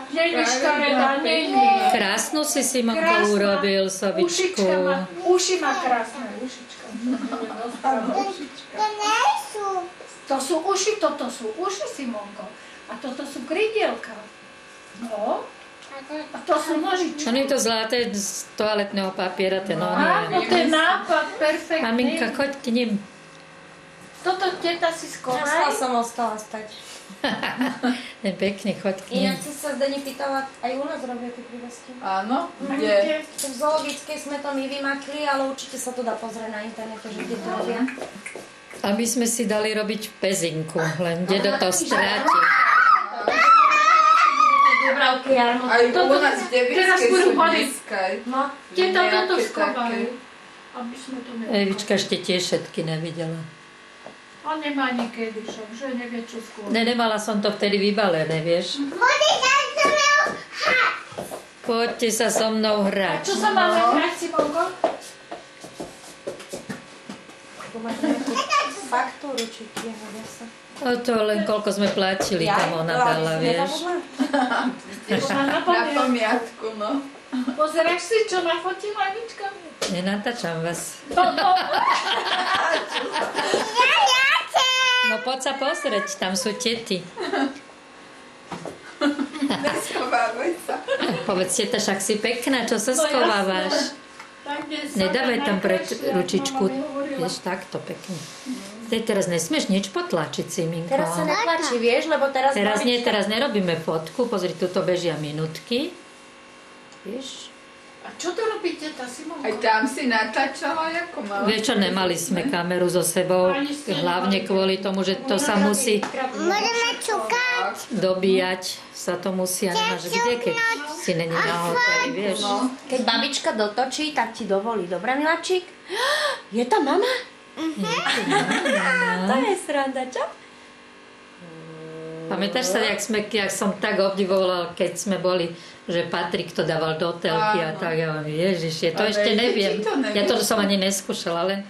Nenička reda, není. Krásnu si Simonka urobil, sobičku. Uši má krásne, ušička. To sú uši, toto sú uši, Simonko. A toto sú krydielka. No. A to sú nožičky. Ono je to zlaté z toaletného papiera, ten oný. Áno, to je nápad, perfektný. Maminka, choď k nim. Toto teta si skovaj. Nechcela som ostala stať. Ten pekný, choď k nim. Inak si sa Zdeni pýtala, aj u nás robia tie prívesky. Áno, kde? V zoologickej sme to my vymakli, ale určite sa to dá pozrieť na internete, že kde to robia. A my sme si dali robiť v Pezinku, len dedo to stráti. Dubravky, Jarmo. Aj u nás v Teraz Devickej budú sú boli. blízkaj. No, teta toto Nejaké skovaj. také. Aby sme to Evička ešte tiež všetky nevidela. On nemá nikedy však, že nevie čo skôr. Nemala som to vtedy vybalené, vieš. Poďte sa so mnou A hrať. čo sa máme hrať, Simonko? Tu máš nejakú faktúru, či kiehodia sa. O to len koľko sme platili, tam ona dala, vieš. Na pamiatku, no. Pozeráš si, čo nafotila Anička? Nenatáčam vás. No. No poď sa pozrieť, tam sú tety. Neschovávaj sa. Povedz, teta, však si pekná, čo sa schovávaš? Nedávaj tam pred ručičku, vieš, takto pekne. Ty teraz nesmieš nič potlačiť, Siminko. Teraz sa netlačí, vieš, lebo teraz... Teraz nerobíme fotku, pozri, tuto bežia minútky. Vieš? A čo to robí teta Simonko? Aj tam si natáčala, ako mala. Vieš čo, nemali sme kameru so sebou, hlavne kvôli tomu, že to sa musí Môžeme čukať. dobíjať, sa to musí a nemáš kde, keď si není na hoteli, vieš. Keď babička dotočí, tak ti dovolí. Dobrá, miláčik? Je tá mama? To je sranda, čo? Pamätáš sa, jak som tak obdivovala, keď sme boli, že Patrik to dával do telky a tak, ja vám, ježiš, to Ale ešte neviem. deti to nevedia. Ja to som ani neskúšala, len